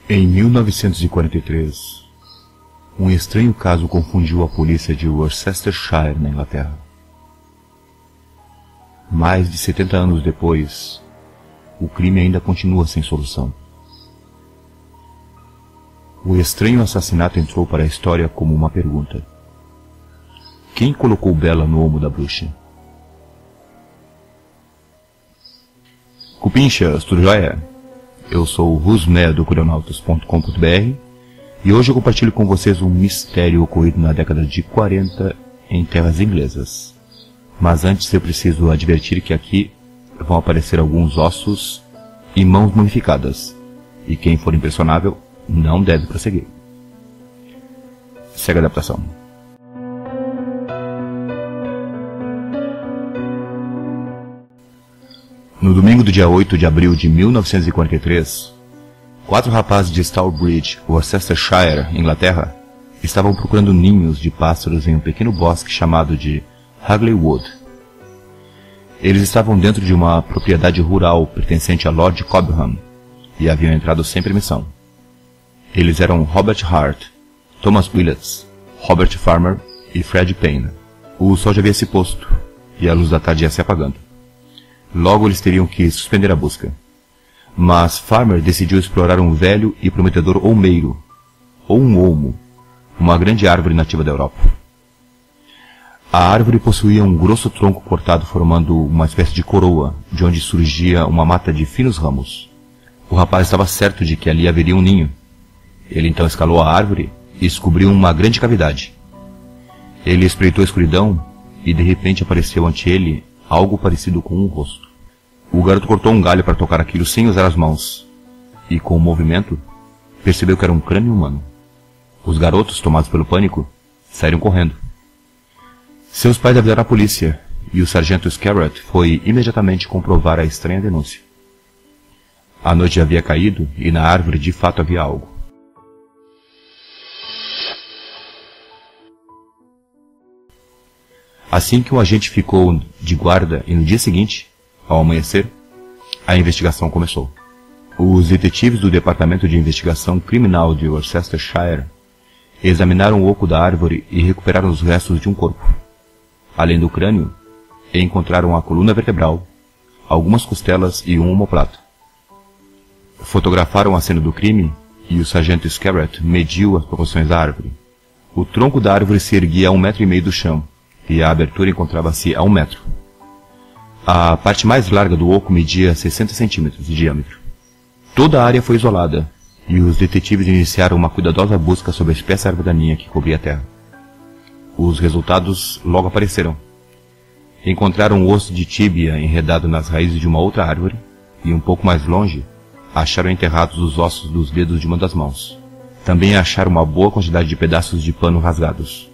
Em 1943, um estranho caso confundiu a polícia de Worcestershire, na Inglaterra. Mais de 70 anos depois, o crime ainda continua sem solução. O estranho assassinato entrou para a história como uma pergunta: quem colocou Bella no ombro da bruxa? Cupinchas, tudo jóia? Eu sou o Rusné do Curionautas.com.br e hoje eu compartilho com vocês um mistério ocorrido na década de 40 em terras inglesas. Mas antes eu preciso advertir que aqui vão aparecer alguns ossos e mãos mumificadas, e quem for impressionável não deve prosseguir. Segue a adaptação. No domingo do dia 8 de abril de 1943, 4 rapazes de Stourbridge, Worcestershire, Inglaterra, estavam procurando ninhos de pássaros em um pequeno bosque chamado de Hagley Wood. Eles estavam dentro de uma propriedade rural pertencente a Lord Cobham e haviam entrado sem permissão. Eles eram Robert Hart, Thomas Willets, Robert Farmer e Fred Payne. O sol já havia se posto e a luz da tarde ia se apagando. Logo eles teriam que suspender a busca. Mas Farmer decidiu explorar um velho e prometedor olmeiro, ou um olmo, uma grande árvore nativa da Europa. A árvore possuía um grosso tronco cortado formando uma espécie de coroa, de onde surgia uma mata de finos ramos. O rapaz estava certo de que ali haveria um ninho. Ele então escalou a árvore e descobriu uma grande cavidade. Ele espreitou a escuridão e de repente apareceu ante ele algo parecido com um rosto. O garoto cortou um galho para tocar aquilo sem usar as mãos, e com o movimento, percebeu que era um crânio humano. Os garotos, tomados pelo pânico, saíram correndo. Seus pais avisaram a polícia, e o sargento Scarrett foi imediatamente comprovar a estranha denúncia. A noite já havia caído, e na árvore de fato havia algo. Assim que o agente ficou de guarda e no dia seguinte, ao amanhecer, a investigação começou. Os detetives do Departamento de Investigação Criminal de Worcestershire examinaram o oco da árvore e recuperaram os restos de um corpo. Além do crânio, encontraram a coluna vertebral, algumas costelas e um omoplata. Fotografaram a cena do crime e o sargento Scarrett mediu as proporções da árvore. O tronco da árvore se erguia a 1,5 metros do chão, e a abertura encontrava-se a 1 metro. A parte mais larga do oco media 60 centímetros de diâmetro. Toda a área foi isolada, e os detetives iniciaram uma cuidadosa busca sobre a espessa árvore daninha que cobria a terra. Os resultados logo apareceram. Encontraram um osso de tíbia enredado nas raízes de uma outra árvore, e um pouco mais longe, acharam enterrados os ossos dos dedos de uma das mãos. Também acharam uma boa quantidade de pedaços de pano rasgados.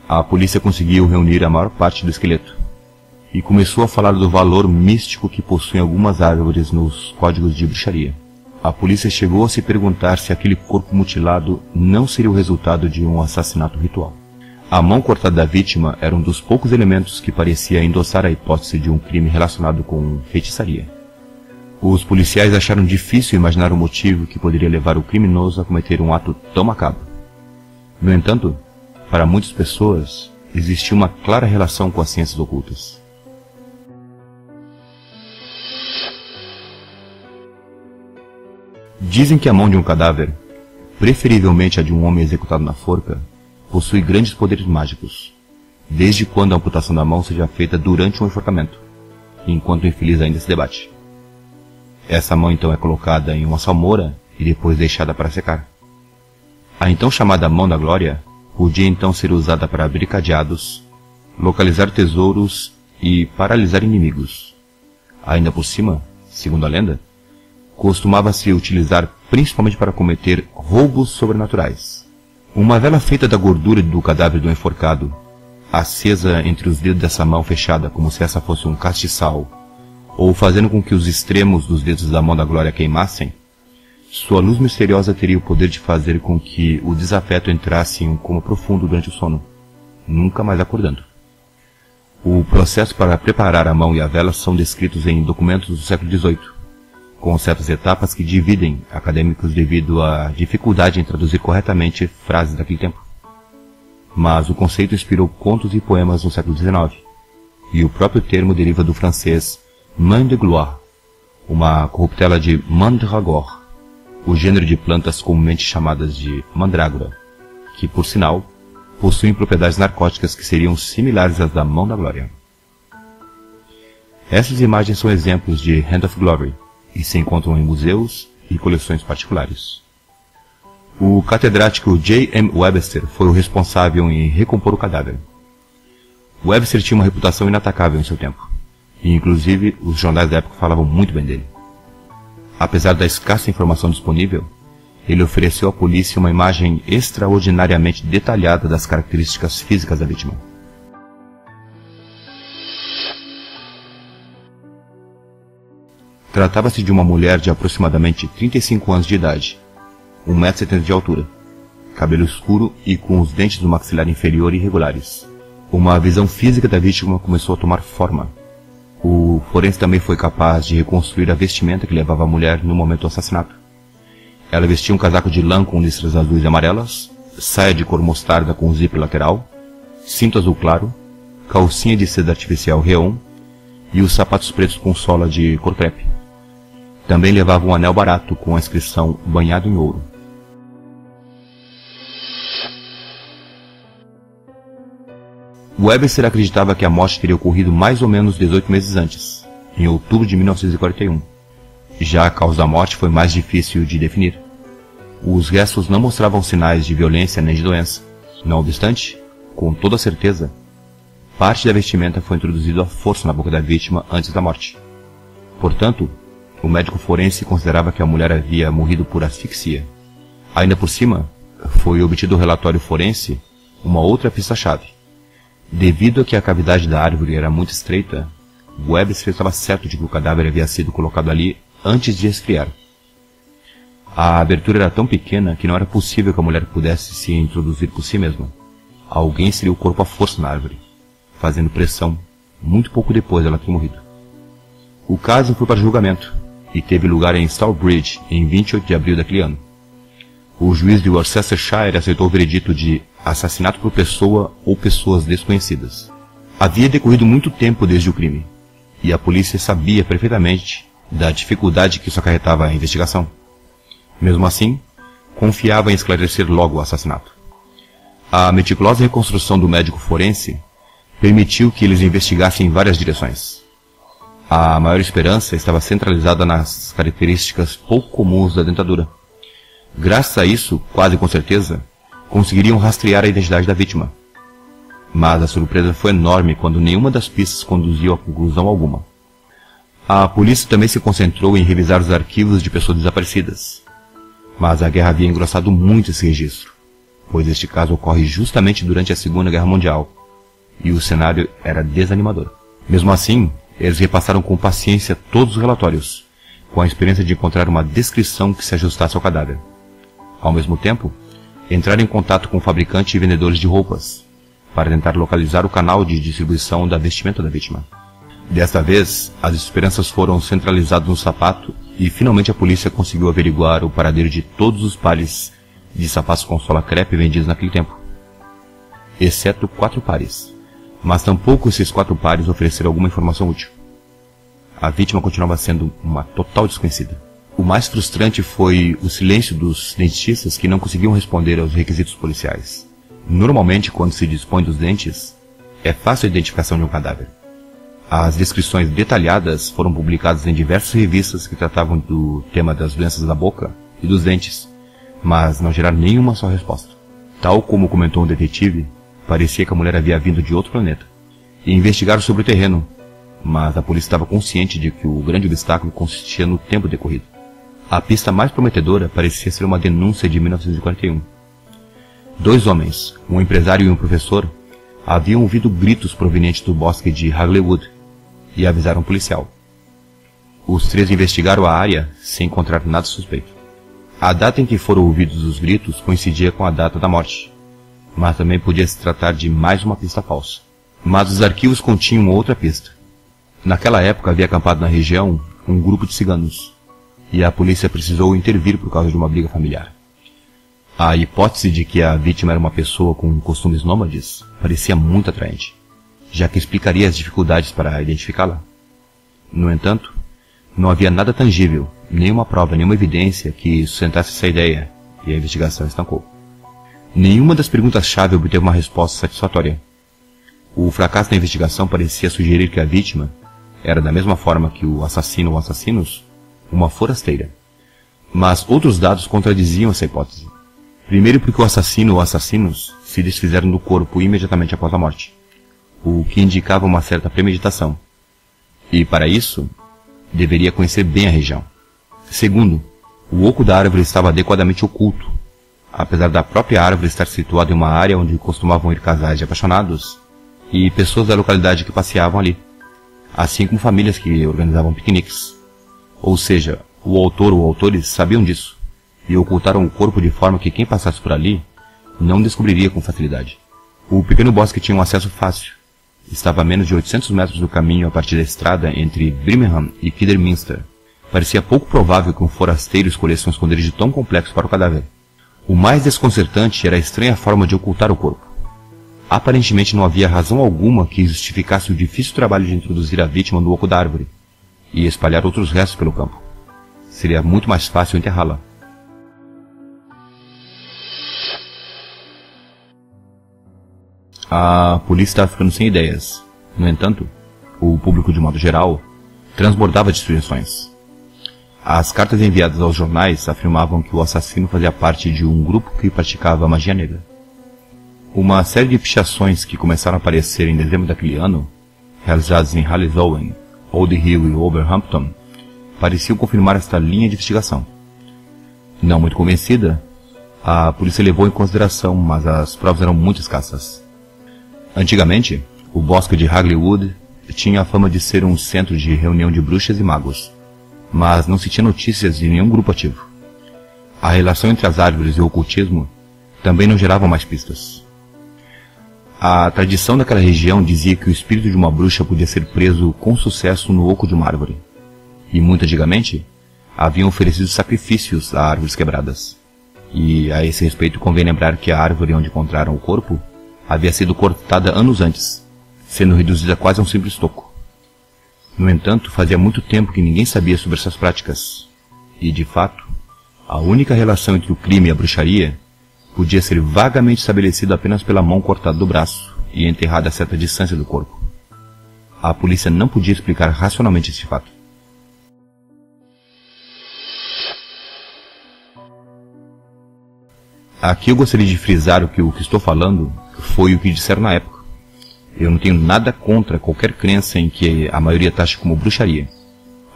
A polícia conseguiu reunir a maior parte do esqueleto e começou a falar do valor místico que possuem algumas árvores nos códigos de bruxaria. A polícia chegou a se perguntar se aquele corpo mutilado não seria o resultado de um assassinato ritual. A mão cortada da vítima era um dos poucos elementos que parecia endossar a hipótese de um crime relacionado com feitiçaria. Os policiais acharam difícil imaginar o motivo que poderia levar o criminoso a cometer um ato tão macabro. No entanto, para muitas pessoas, existia uma clara relação com as ciências ocultas. Dizem que a mão de um cadáver, preferivelmente a de um homem executado na forca, possui grandes poderes mágicos, desde quando a amputação da mão seja feita durante um enforcamento, enquanto o infeliz ainda se debate. Essa mão então é colocada em uma salmoura e depois deixada para secar. A então chamada Mão da Glória podia então ser usada para abrir cadeados, localizar tesouros e paralisar inimigos. Ainda por cima, segundo a lenda, costumava-se utilizar principalmente para cometer roubos sobrenaturais. Uma vela feita da gordura do cadáver do enforcado, acesa entre os dedos dessa mão fechada como se essa fosse um castiçal, ou fazendo com que os extremos dos dedos da Mão da Glória queimassem, sua luz misteriosa teria o poder de fazer com que o desafeto entrasse em um coma profundo durante o sono, nunca mais acordando. O processo para preparar a mão e a vela são descritos em documentos do século XVIII, com certas etapas que dividem acadêmicos devido à dificuldade em traduzir corretamente frases daquele tempo. Mas o conceito inspirou contos e poemas no século XIX, e o próprio termo deriva do francês main de gloire, uma corruptela de mandragore, o gênero de plantas comumente chamadas de mandrágora, que, por sinal, possuem propriedades narcóticas que seriam similares às da mão da glória. Essas imagens são exemplos de Hand of Glory e se encontram em museus e coleções particulares. O catedrático J. M. Webster foi o responsável em recompor o cadáver. Webster tinha uma reputação inatacável em seu tempo, e inclusive os jornais da época falavam muito bem dele. Apesar da escassa informação disponível, ele ofereceu à polícia uma imagem extraordinariamente detalhada das características físicas da vítima. Tratava-se de uma mulher de aproximadamente 35 anos de idade, 1,70 m de altura, cabelo escuro e com os dentes do maxilar inferior irregulares. Uma visão física da vítima começou a tomar forma. O forense também foi capaz de reconstruir a vestimenta que levava a mulher no momento do assassinato. Ela vestia um casaco de lã com listras azuis e amarelas, saia de cor mostarda com zíper lateral, cinto azul claro, calcinha de seda artificial Réon e os sapatos pretos com sola de cor crepe. Também levava um anel barato com a inscrição banhado em ouro. Webster acreditava que a morte teria ocorrido mais ou menos 18 meses antes, em outubro de 1941. Já a causa da morte foi mais difícil de definir. Os restos não mostravam sinais de violência nem de doença. Não obstante, com toda certeza, parte da vestimenta foi introduzida à força na boca da vítima antes da morte. Portanto, o médico forense considerava que a mulher havia morrido por asfixia. Ainda por cima, foi obtido o relatório forense uma outra pista-chave. Devido a que a cavidade da árvore era muito estreita, Webster estava certo de que o cadáver havia sido colocado ali antes de esfriar. A abertura era tão pequena que não era possível que a mulher pudesse se introduzir por si mesma. Alguém inseriu o corpo à força na árvore, fazendo pressão, muito pouco depois dela ter morrido. O caso foi para julgamento e teve lugar em Stourbridge em 28 de abril daquele ano. O juiz de Worcestershire aceitou o veredito de assassinato por pessoa ou pessoas desconhecidas. Havia decorrido muito tempo desde o crime, e a polícia sabia perfeitamente da dificuldade que isso acarretava à investigação. Mesmo assim, confiava em esclarecer logo o assassinato. A meticulosa reconstrução do médico forense permitiu que eles investigassem em várias direções. A maior esperança estava centralizada nas características pouco comuns da dentadura. Graças a isso, quase com certeza, conseguiriam rastrear a identidade da vítima. Mas a surpresa foi enorme quando nenhuma das pistas conduziu a conclusão alguma. A polícia também se concentrou em revisar os arquivos de pessoas desaparecidas. Mas a guerra havia engrossado muito esse registro, pois este caso ocorre justamente durante a Segunda Guerra Mundial, e o cenário era desanimador. Mesmo assim, eles repassaram com paciência todos os relatórios, com a esperança de encontrar uma descrição que se ajustasse ao cadáver. Ao mesmo tempo, entraram em contato com fabricantes e vendedores de roupas, para tentar localizar o canal de distribuição da vestimenta da vítima. Desta vez, as esperanças foram centralizadas no sapato e finalmente a polícia conseguiu averiguar o paradeiro de todos os pares de sapatos com sola crepe vendidos naquele tempo, exceto 4 pares. Mas tampouco esses 4 pares ofereceram alguma informação útil. A vítima continuava sendo uma total desconhecida. O mais frustrante foi o silêncio dos dentistas que não conseguiam responder aos requisitos policiais. Normalmente, quando se dispõe dos dentes, é fácil a identificação de um cadáver. As descrições detalhadas foram publicadas em diversas revistas que tratavam do tema das doenças da boca e dos dentes, mas não geraram nenhuma só resposta. Tal como comentou um detetive, parecia que a mulher havia vindo de outro planeta. E investigaram sobre o terreno, mas a polícia estava consciente de que o grande obstáculo consistia no tempo decorrido. A pista mais prometedora parecia ser uma denúncia de 1941. 2 homens, um empresário e um professor, haviam ouvido gritos provenientes do bosque de Hagleywood e avisaram o policial. Os 3 investigaram a área sem encontrar nada suspeito. A data em que foram ouvidos os gritos coincidia com a data da morte, mas também podia se tratar de mais uma pista falsa. Mas os arquivos continham outra pista. Naquela época havia acampado na região um grupo de ciganos, e a polícia precisou intervir por causa de uma briga familiar. A hipótese de que a vítima era uma pessoa com costumes nômades parecia muito atraente, já que explicaria as dificuldades para identificá-la. No entanto, não havia nada tangível, nenhuma prova, nenhuma evidência que sustentasse essa ideia, e a investigação estancou. Nenhuma das perguntas-chave obteve uma resposta satisfatória. O fracasso da investigação parecia sugerir que a vítima era, da mesma forma que o assassino ou assassinos, uma forasteira. Mas outros dados contradiziam essa hipótese. Primeiro porque o assassino ou assassinos se desfizeram do corpo imediatamente após a morte, o que indicava uma certa premeditação. E para isso, deveria conhecer bem a região. Segundo, o oco da árvore estava adequadamente oculto. Apesar da própria árvore estar situada em uma área onde costumavam ir casais de apaixonados e pessoas da localidade que passeavam ali, assim como famílias que organizavam piqueniques. Ou seja, o autor ou autores sabiam disso e ocultaram o corpo de forma que quem passasse por ali não descobriria com facilidade. O pequeno bosque tinha um acesso fácil. Estava a menos de 800 metros do caminho a partir da estrada entre Birmingham e Kidderminster. Parecia pouco provável que um forasteiro escolhesse um esconderijo tão complexo para o cadáver. O mais desconcertante era a estranha forma de ocultar o corpo. Aparentemente não havia razão alguma que justificasse o difícil trabalho de introduzir a vítima no oco da árvore e espalhar outros restos pelo campo. Seria muito mais fácil enterrá-la. A polícia estava ficando sem ideias. No entanto, o público de modo geral transbordava de sugestões. As cartas enviadas aos jornais afirmavam que o assassino fazia parte de um grupo que praticava magia negra. Uma série de pichações que começaram a aparecer em dezembro daquele ano, realizadas em Halesowen, Old Hill e Wolverhampton, pareciam confirmar esta linha de investigação. Não muito convencida, a polícia levou em consideração, mas as provas eram muito escassas. Antigamente, o bosque de Hagleywood tinha a fama de ser um centro de reunião de bruxas e magos, mas não se tinha notícias de nenhum grupo ativo. A relação entre as árvores e o ocultismo também não gerava mais pistas. A tradição daquela região dizia que o espírito de uma bruxa podia ser preso com sucesso no oco de uma árvore, e muito antigamente haviam oferecido sacrifícios a árvores quebradas. E a esse respeito convém lembrar que a árvore onde encontraram o corpo havia sido cortada anos antes, sendo reduzida quase a um simples toco. No entanto, fazia muito tempo que ninguém sabia sobre essas práticas, e, de fato, a única relação entre o crime e a bruxaria podia ser vagamente estabelecida apenas pela mão cortada do braço e enterrada a certa distância do corpo. A polícia não podia explicar racionalmente esse fato. Aqui eu gostaria de frisar que o que estou falando foi o que disseram na época. Eu não tenho nada contra qualquer crença em que a maioria taxe como bruxaria,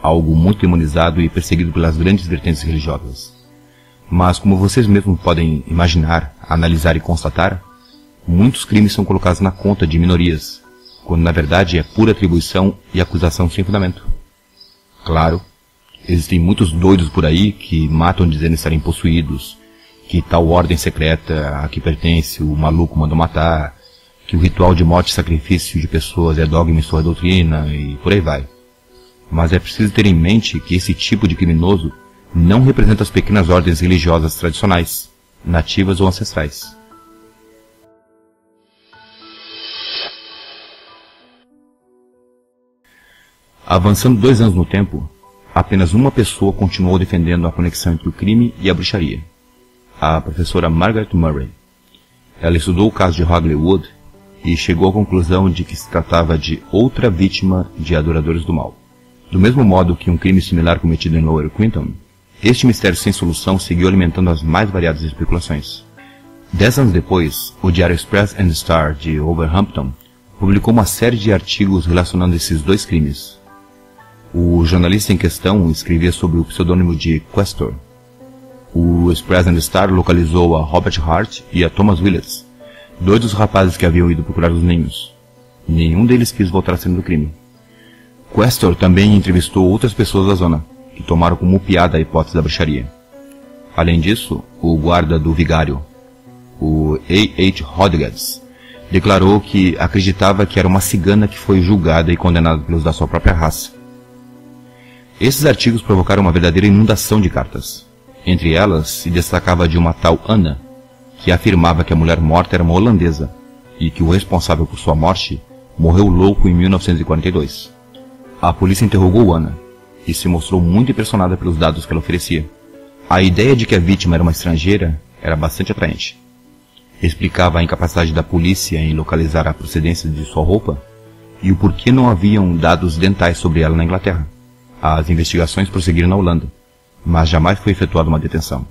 algo muito demonizado e perseguido pelas grandes vertentes religiosas. Mas como vocês mesmos podem imaginar, analisar e constatar, muitos crimes são colocados na conta de minorias, quando na verdade é pura atribuição e acusação sem fundamento. Claro, existem muitos doidos por aí que matam dizendo estarem possuídos, que tal ordem secreta a que pertence o maluco mandou matar, que o ritual de morte e sacrifício de pessoas é dogma em sua doutrina, e por aí vai. Mas é preciso ter em mente que esse tipo de criminoso não representa as pequenas ordens religiosas tradicionais, nativas ou ancestrais. Avançando 2 anos no tempo, apenas uma pessoa continuou defendendo a conexão entre o crime e a bruxaria: a professora Margaret Murray. Ela estudou o caso de Hagleywood e chegou à conclusão de que se tratava de outra vítima de adoradores do mal. Do mesmo modo que um crime similar cometido em Lower Quinton, este mistério sem solução seguiu alimentando as mais variadas especulações. 10 anos depois, o diário Express and Star de Wolverhampton publicou uma série de artigos relacionando esses dois crimes. O jornalista em questão escrevia sob o pseudônimo de Questor. O Express and Star localizou a Robert Hart e a Thomas Willets, 2 dos rapazes que haviam ido procurar os ninhos. Nenhum deles quis voltar à cena do crime. Questor também entrevistou outras pessoas da zona, que tomaram como piada a hipótese da bruxaria. Além disso, o guarda do vigário, o A.H. Rodrigues, declarou que acreditava que era uma cigana que foi julgada e condenada pelos da sua própria raça. Esses artigos provocaram uma verdadeira inundação de cartas. Entre elas se destacava de uma tal Anna, que afirmava que a mulher morta era uma holandesa e que o responsável por sua morte morreu louco em 1942. A polícia interrogou Anna e se mostrou muito impressionada pelos dados que ela oferecia. A ideia de que a vítima era uma estrangeira era bastante atraente. Explicava a incapacidade da polícia em localizar a procedência de sua roupa e o porquê não haviam dados dentais sobre ela na Inglaterra. As investigações prosseguiram na Holanda, mas jamais foi efetuada uma detenção.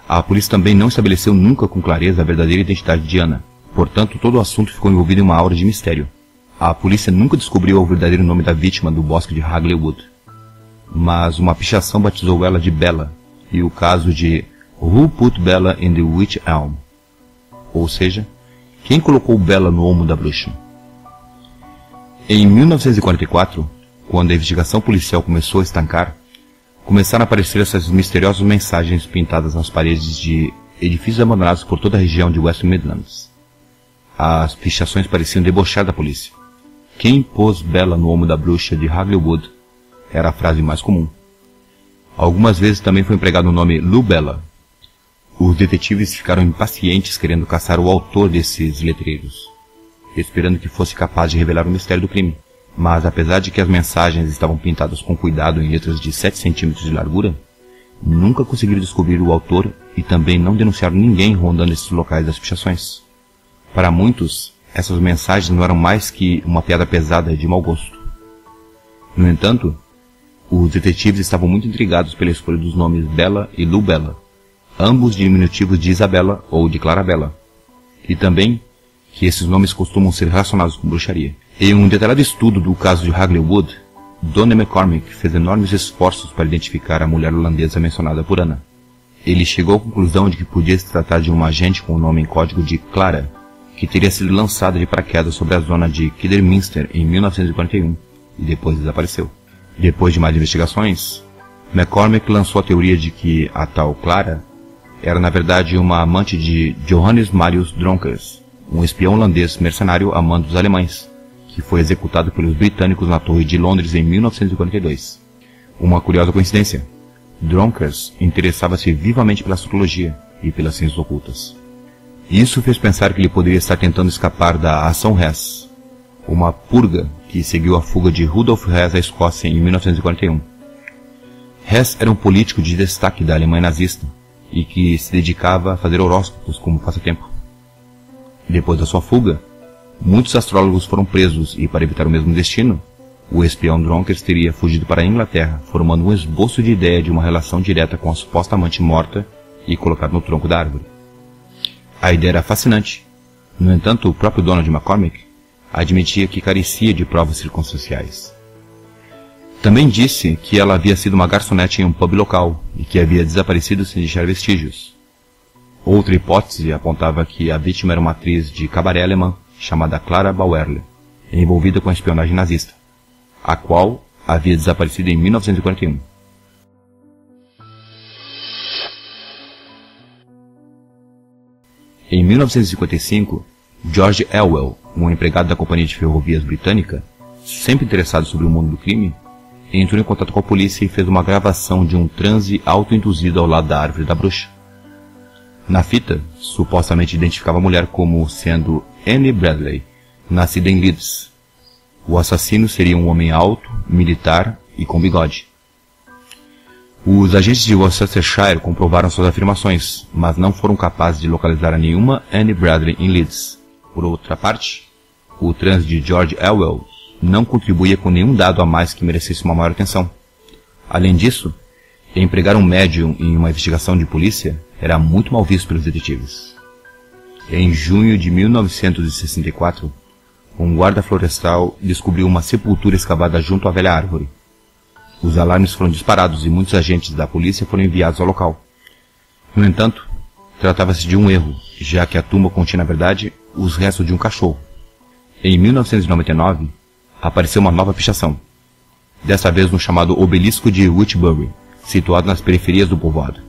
A polícia também não estabeleceu nunca com clareza a verdadeira identidade de Anna, portanto todo o assunto ficou envolvido em uma aura de mistério. A polícia nunca descobriu o verdadeiro nome da vítima do bosque de Hagley Wood, mas uma pichação batizou ela de Bella, e o caso de Who Put Bella in the Witch Elm? Ou seja, quem colocou Bella no olmo da bruxa? Em 1944, quando a investigação policial começou a estancar, começaram a aparecer essas misteriosas mensagens pintadas nas paredes de edifícios abandonados por toda a região de West Midlands. As pichações pareciam debochar da polícia. Quem pôs Bella no olmo da bruxa de Hagley Wood era a frase mais comum. Algumas vezes também foi empregado o nome Lou Bella. Os detetives ficaram impacientes querendo caçar o autor desses letreiros, esperando que fosse capaz de revelar o mistério do crime. Mas apesar de que as mensagens estavam pintadas com cuidado em letras de 7 centímetros de largura, nunca conseguiram descobrir o autor e também não denunciaram ninguém rondando esses locais das pichações. Para muitos, essas mensagens não eram mais que uma piada pesada de mau gosto. No entanto, os detetives estavam muito intrigados pela escolha dos nomes Bella e Lou Bella, ambos diminutivos de Isabella ou de Clarabella, e também que esses nomes costumam ser relacionados com bruxaria. Em um detalhado estudo do caso de Hagley Wood, Donny McCormick fez enormes esforços para identificar a mulher holandesa mencionada por Anna. Ele chegou à conclusão de que podia se tratar de uma agente com o nome em código de Clara, que teria sido lançada de paraquedas sobre a zona de Kidderminster em 1941 e depois desapareceu. Depois de mais investigações, McCormick lançou a teoria de que a tal Clara era na verdade uma amante de Johannes Marius Dronkers, um espião holandês mercenário amando os alemães, que foi executado pelos britânicos na Torre de Londres em 1942. Uma curiosa coincidência: Dronkers interessava-se vivamente pela astrologia e pelas ciências ocultas. Isso fez pensar que ele poderia estar tentando escapar da Ação Hess, uma purga que seguiu a fuga de Rudolf Hess à Escócia em 1941. Hess era um político de destaque da Alemanha nazista e que se dedicava a fazer horóscopos como passatempo. Depois da sua fuga, muitos astrólogos foram presos e, para evitar o mesmo destino, o espião Dronkers teria fugido para a Inglaterra, formando um esboço de ideia de uma relação direta com a suposta amante morta e colocado no tronco da árvore. A ideia era fascinante. No entanto, o próprio Donald McCormick admitia que carecia de provas circunstanciais. Também disse que ela havia sido uma garçonete em um pub local e que havia desaparecido sem deixar vestígios. Outra hipótese apontava que a vítima era uma atriz de cabaré alemã chamada Clara Bauerle, envolvida com a espionagem nazista, a qual havia desaparecido em 1941. Em 1955, George Elwell, um empregado da Companhia de Ferrovias Britânica, sempre interessado sobre o mundo do crime, entrou em contato com a polícia e fez uma gravação de um transe auto-induzido ao lado da árvore da bruxa. Na fita, supostamente identificava a mulher como sendo Anne Bradley, nascida em Leeds. O assassino seria um homem alto, militar e com bigode. Os agentes de Worcestershire comprovaram suas afirmações, mas não foram capazes de localizar nenhuma Anne Bradley em Leeds. Por outra parte, o transe de George Elwell não contribuía com nenhum dado a mais que merecesse uma maior atenção. Além disso, empregar um médium em uma investigação de polícia era muito mal visto pelos detetives. Em junho de 1964, um guarda florestal descobriu uma sepultura escavada junto à velha árvore. Os alarmes foram disparados e muitos agentes da polícia foram enviados ao local. No entanto, tratava-se de um erro, já que a tumba continha, na verdade, os restos de um cachorro. Em 1999, apareceu uma nova pichação, desta vez no chamado Obelisco de Whitbury, situado nas periferias do povoado.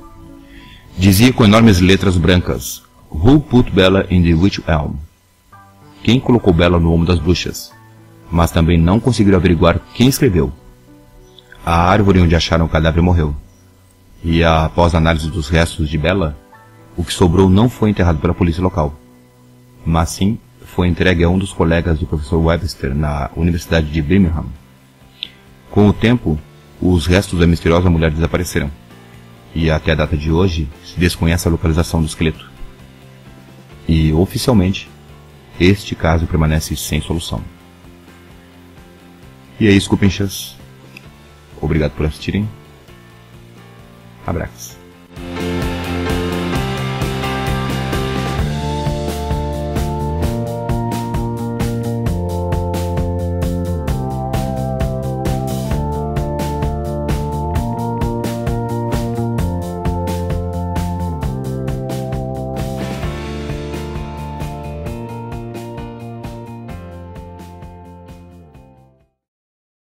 Dizia com enormes letras brancas: Who put Bella in the Witch Elm? Quem colocou Bella no olmo das bruxas? Mas também não conseguiram averiguar quem escreveu. A árvore onde acharam o cadáver morreu. E após a análise dos restos de Bella, o que sobrou não foi enterrado pela polícia local, mas sim foi entregue a um dos colegas do professor Webster na Universidade de Birmingham. Com o tempo, os restos da misteriosa mulher desapareceram, e até a data de hoje se desconhece a localização do esqueleto. E, oficialmente, este caso permanece sem solução. E é isso, cupinchas. Obrigado por assistirem. Abraços.